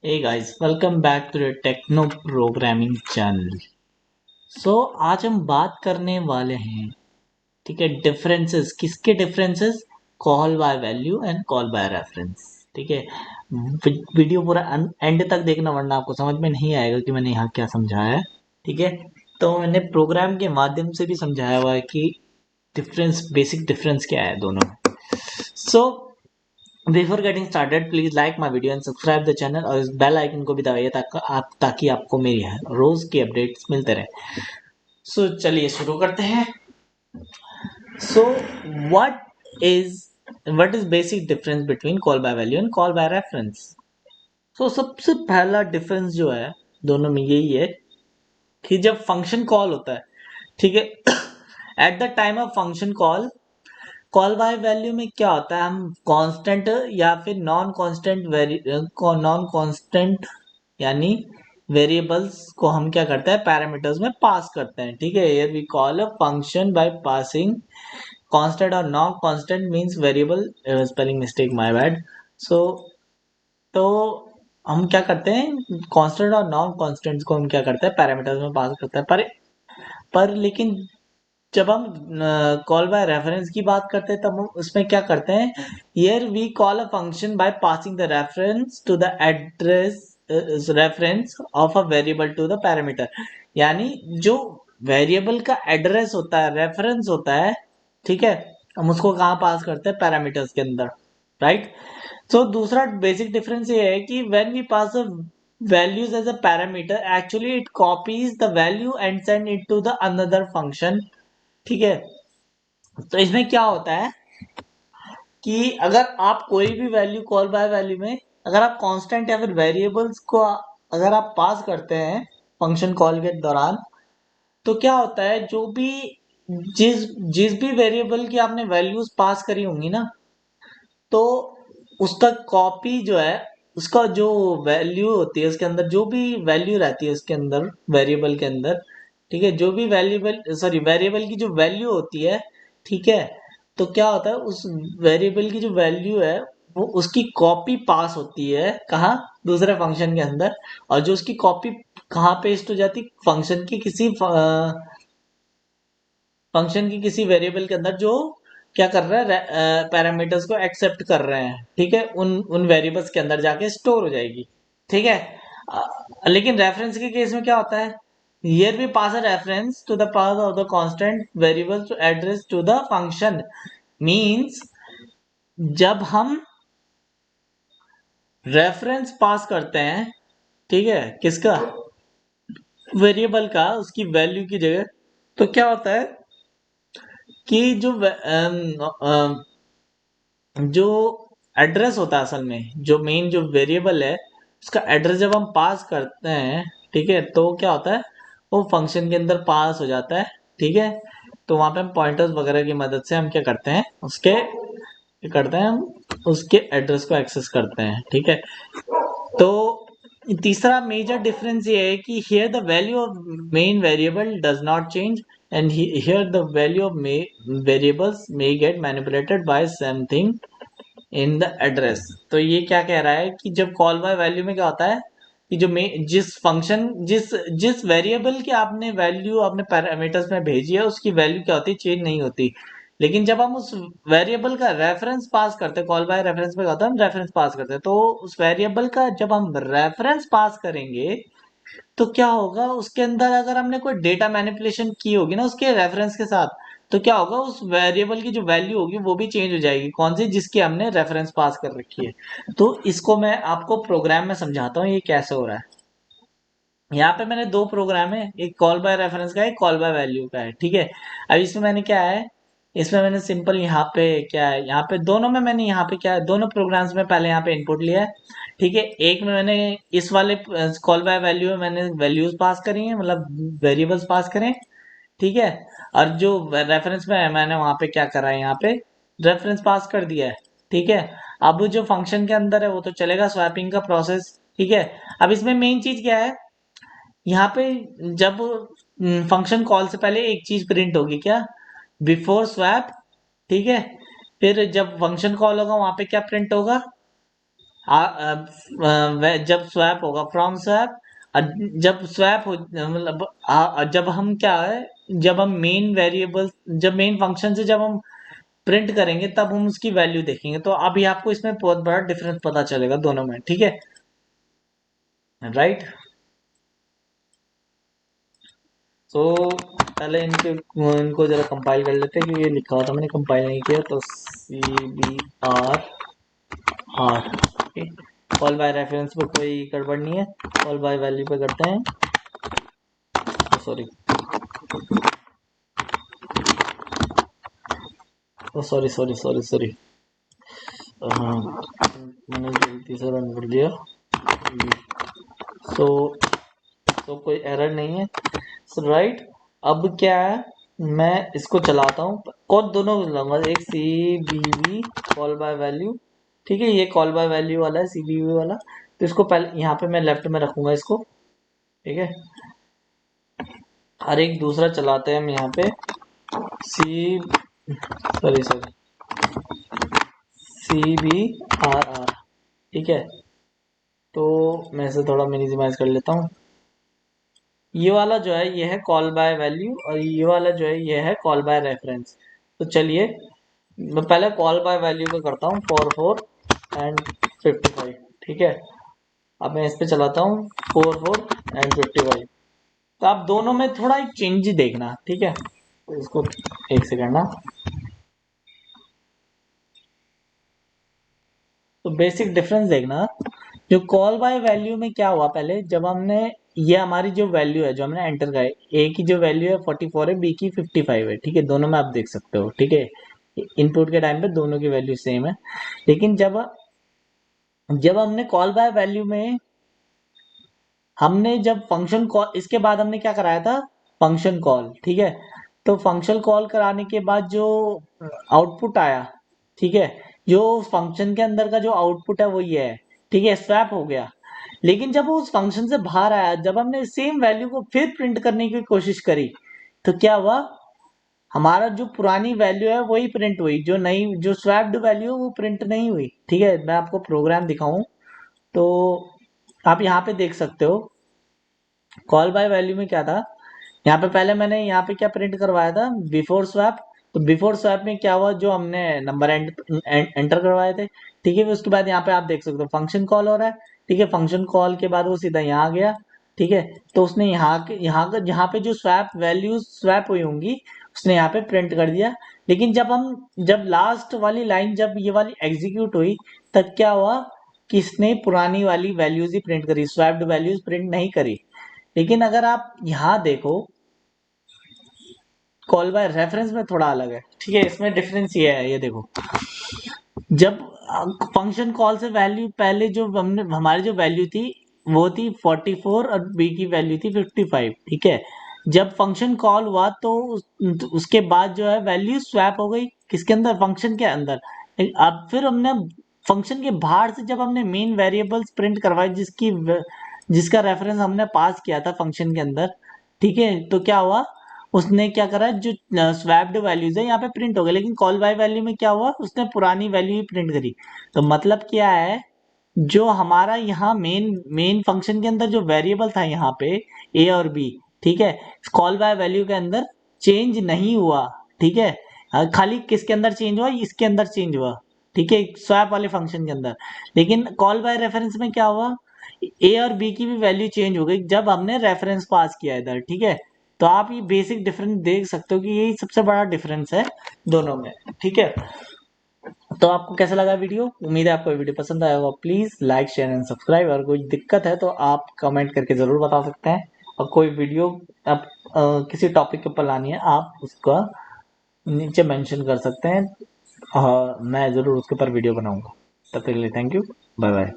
Hey guys, welcome back to the Techno Programming channel. आज हम बात करने वाले हैं, ठीक है, डिफरेंसेस। किसके differences? Call by value and call by reference. ठीक है, वीडियो पूरा एंड तक देखना, वरना आपको समझ में नहीं आएगा कि मैंने यहाँ क्या समझाया है। ठीक है, तो मैंने प्रोग्राम के माध्यम से भी समझाया हुआ है कि डिफरेंस, बेसिक डिफरेंस क्या है दोनों में। So before getting started please like my video and subscribe the channel और इस बेल आइकन को भी दबाइए ताकि आपको मेरी रोज की अपडेट्स मिलते रहे। चलिए शुरू करते हैं। So what is what is basic difference between call by value and call by reference? सबसे पहला डिफरेंस जो है दोनों में यही है कि जब फंक्शन कॉल होता है, ठीक है, at the time of function call, call by value में क्या होता है, हम कांस्टेंट या फिर नॉन कांस्टेंट यानी वेरिएबल्स को हम क्या करते हैं, पैरामीटर्स में पास करते हैं। ठीक है, here we call a function by passing constant और non constant means variable. Spelling mistake, my bad. So तो हम क्या करते हैं, कांस्टेंट और नॉन कांस्टेंट को हम क्या करते हैं, पैरामीटर्स में पास करते हैं। पर लेकिन जब हम कॉल बाय रेफरेंस की बात करते हैं तब हम उसमें क्या करते हैं, here we call a function by passing the reference to the address reference of a variable to the parameter. यानी जो वेरिएबल का एड्रेस होता है, रेफरेंस होता है, ठीक है, हम उसको कहाँ पास करते हैं, पैरामीटर्स के अंदर, राइट। दूसरा बेसिक डिफरेंस ये है कि when we pass a values as a parameter, actually it copies the value and send it to the another function। ठीक है, तो इसमें क्या होता है कि अगर आप कोई भी वैल्यू कॉल बाय वैल्यू में, अगर आप कांस्टेंट या फिर वेरिएबल्स को अगर आप पास करते हैं फंक्शन कॉल के दौरान, तो क्या होता है, जो भी जिस जिस भी वेरिएबल की आपने वैल्यूज पास करी होंगी ना, तो उसका कॉपी जो है, उसका जो वैल्यू होती है उसके अंदर, जो भी वैल्यू रहती है उसके अंदर, वेरिएबल के अंदर, ठीक है, जो भी वेरिएबल की जो वैल्यू होती है, ठीक है, तो क्या होता है, उस वेरिएबल की जो वैल्यू है वो उसकी कॉपी पास होती है कहाँ, दूसरे फंक्शन के अंदर। और जो उसकी कॉपी कहाँ पेस्ट हो जाती, फंक्शन की किसी वेरिएबल के अंदर जो क्या कर रहा है, पैरामीटर्स को एक्सेप्ट कर रहे हैं, ठीक है, उन उन वेरिएबल्स के अंदर जाके स्टोर हो जाएगी। ठीक है, लेकिन रेफरेंस के केस में क्या होता है, here we pass a reference to the pass of the constant variable to address to the function. Means जब हम रेफरेंस पास करते हैं, ठीक है, किसका, वेरिएबल का, उसकी वैल्यू की जगह, तो क्या होता है कि जो एड्रेस होता है, असल में जो मेन जो वेरिएबल है उसका एड्रेस जब हम पास करते हैं, ठीक है, तो क्या होता है, वो फंक्शन के अंदर पास हो जाता है। ठीक है, तो वहां पे हम पॉइंटर्स वगैरह की मदद से हम क्या करते हैं, हम उसके एड्रेस को एक्सेस करते हैं। ठीक है, तो तीसरा मेजर डिफरेंस ये है कि here the value of main variable does not change and here the value of variables may gate manipulated bye something in the address. तो ये क्या कह रहा है कि जब कॉल बाय वैल्यू में क्या होता है कि जिस फंक्शन जिस जिस वेरिएबल की आपने वैल्यू अपने पैरामीटर्स में भेजी है उसकी वैल्यू क्या होती है, चेंज नहीं होती। लेकिन जब हम उस वेरिएबल का रेफरेंस पास करते हैं, कॉल बाय रेफरेंस में क्या होता है, हम रेफरेंस पास करते हैं, तो उस वेरिएबल का जब हम रेफरेंस पास करेंगे तो क्या होगा, उसके अंदर अगर हमने कोई डेटा मैनिपुलेशन की होगी ना उसके रेफरेंस के साथ, तो क्या होगा, उस वेरिएबल की जो वैल्यू होगी वो भी चेंज हो जाएगी, कौन सी, जिसकी हमने रेफरेंस पास कर रखी है। तो इसको मैं आपको प्रोग्राम में समझाता हूँ ये कैसे हो रहा है। यहाँ पे मैंने दो प्रोग्राम है, एक कॉल बाय रेफरेंस का है, एक कॉल बाय वैल्यू का है। ठीक है, अब इसमें मैंने क्या है, इसमें मैंने सिंपल यहाँ पे क्या है, यहाँ पे दोनों में मैंने यहाँ पे क्या है, दोनों प्रोग्राम्स में पहले यहाँ पे इनपुट लिया है। ठीक है, एक में मैंने इस वाले कॉल बाय वैल्यू में मैंने वैल्यूज पास करी है, मतलब वेरिएबल्स पास करें। ठीक है, और जो रेफरेंस में है मैंने वहां पे क्या करा है, यहाँ पे रेफरेंस पास कर दिया है। ठीक है, अब जो फंक्शन के अंदर है वो तो चलेगा, स्वैपिंग का प्रोसेस। ठीक है, अब इसमें मेन चीज क्या है, यहाँ पे जब फंक्शन कॉल से पहले एक चीज प्रिंट होगी, क्या, बिफोर स्वैप। ठीक है, फिर जब फंक्शन कॉल होगा वहां पे क्या प्रिंट होगा, जब स्वैप होगा फ्रॉम स्वैप, जब स्वैप हो मतलब जब हम क्या है, जब हम मेन वेरिएबल, जब मेन फंक्शन से जब हम प्रिंट करेंगे तब हम उसकी वैल्यू देखेंगे। तो अभी आपको इसमें बहुत बड़ा डिफरेंस पता चलेगा दोनों में, ठीक है, राइट। तो पहले इनको जरा कंपाइल कर लेते हैं, क्योंकि ये लिखा हुआ था मैंने कंपाइल नहीं किया। तो CBR कॉल बाय रेफरेंस पे कोई गड़बड़ नहीं है, कॉल बाय वैल्यू पे करते हैं। Sorry, sorry sorry sorry sorry, हाँ मैंने गलती से रन कर दिया। सो तो कोई एरर नहीं है, सो राइट। अब क्या है, मैं इसको चलाता हूँ, कोड दोनों लूंगा, एक C B V call by value, ठीक है, ये कॉल बाय वैल्यू वाला है सी बी वी वाला। तो इसको पहले यहाँ पे मैं लेफ्ट में रखूंगा इसको, ठीक है। और एक दूसरा चलाते हैं हम यहाँ पे, सी सॉरी सॉरी CBRR, ठीक है। तो मैं इसे थोड़ा मिनिमाइज कर लेता हूँ। ये वाला जो है ये है कॉल बाय वैल्यू, और ये वाला जो है ये है कॉल बाय रेफरेंस। तो चलिए मैं पहले कॉल बाय वैल्यू पे करता हूँ 44 एंड 55, ठीक है। अब मैं इस पे चलाता हूँ 44 एंड 55। तो आप दोनों में थोड़ा एक चेंज देखना, ठीक है। तो इसको एक सेकंड ना, तो बेसिक डिफरेंस देखना। जो कॉल बाय वैल्यू में क्या हुआ, पहले जब हमने, ये हमारी जो वैल्यू है जो हमने एंटर का है, ए की जो वैल्यू है 44 है, बी की 55 है, ठीक है, दोनों में आप देख सकते हो, ठीक है। इनपुट के टाइम पे दोनों की वैल्यू सेम है। लेकिन जब जब हमने कॉल बाय वैल्यू में, हमने जब फंक्शन कॉल, इसके बाद हमने क्या कराया था, फंक्शन कॉल, ठीक है। तो फंक्शन कॉल कराने के बाद जो आउटपुट आया, ठीक है, जो फंक्शन के अंदर का जो आउटपुट है वो ये है, ठीक है, स्वैप हो गया। लेकिन जब वो उस फंक्शन से बाहर आया, जब हमने सेम वैल्यू को फिर प्रिंट करने की कोशिश करी, तो क्या हुआ, हमारा जो पुरानी वैल्यू है वही प्रिंट हुई, जो नई जो स्वैप्ड वैल्यू है वो प्रिंट नहीं हुई, ठीक है। मैं आपको प्रोग्राम दिखाऊं तो आप यहाँ पे देख सकते हो, कॉल बाय वैल्यू में क्या था, यहाँ पे पहले मैंने यहाँ पे क्या प्रिंट करवाया था, बिफोर स्वैप। तो बिफोर स्वैप में क्या हुआ, जो हमने नंबर एंटर करवाए थे, ठीक है, उसके बाद यहाँ पे आप देख सकते हो फंक्शन कॉल हो रहा है, ठीक है। फंक्शन कॉल के बाद वो सीधा यहाँ आ गया, ठीक है। तो उसने यहाँ पे जो स्वैप वैल्यूज स्वैप हुई होंगी, उसने यहाँ पे प्रिंट कर दिया। लेकिन जब लास्ट वाली लाइन, जब ये वाली एग्जीक्यूट हुई, तब क्या हुआ कि इसने पुरानी वाली वैल्यूज ही प्रिंट करी, स्वैप्ड वैल्यूज प्रिंट नहीं करी। लेकिन अगर आप यहाँ देखो, कॉल बाय रेफरेंस में थोड़ा अलग है, ठीक है। इसमें डिफरेंस ये है, ये देखो, जब फंक्शन कॉल से वैल्यू पहले जो हमने, हमारी जो वैल्यू थी वो थी 44 और बी की वैल्यू थी 55, ठीक है। जब फंक्शन कॉल हुआ तो उसके बाद जो है वैल्यू स्वैप हो गई, किसके अंदर, फंक्शन के अंदर। अब फिर हमने फंक्शन के बाहर से जब हमने मेन वेरिएबल्स प्रिंट करवाए, जिसका रेफरेंस हमने पास किया था फंक्शन के अंदर, ठीक है। तो क्या हुआ, उसने क्या करा, जो स्वैप्ड वैल्यूज है यहाँ पे प्रिंट हो गए, लेकिन कॉल बाय वैल्यू में क्या हुआ, उसने पुरानी वैल्यू ही प्रिंट करी। तो मतलब क्या है, जो हमारा यहाँ मेन फंक्शन के अंदर जो वेरिएबल था यहाँ पे ए और बी, ठीक है, कॉल बाय वैल्यू के अंदर चेंज नहीं हुआ, ठीक है। खाली किसके अंदर चेंज हुआ, इसके अंदर चेंज हुआ, ठीक है, स्वैप वाले फंक्शन के अंदर। लेकिन कॉल बाय रेफरेंस में क्या हुआ, ए और बी की भी वैल्यू चेंज हो गई जब हमने रेफरेंस पास किया इधर, ठीक है। तो आप ये बेसिक डिफरेंस देख सकते हो कि यही सबसे बड़ा डिफरेंस है दोनों में, ठीक है। तो आपको कैसा लगा वीडियो, उम्मीद है आपको वीडियो पसंद आया होगा। Please like share and subscribe, और कोई दिक्कत है तो आप कमेंट करके जरूर बता सकते हैं। और कोई वीडियो आप किसी टॉपिक के ऊपर लानी है, आप उसका नीचे मेंशन कर सकते हैं, मैं जरूर उसके ऊपर वीडियो बनाऊंगा। तब तक के लिए थैंक यू, बाय बाय।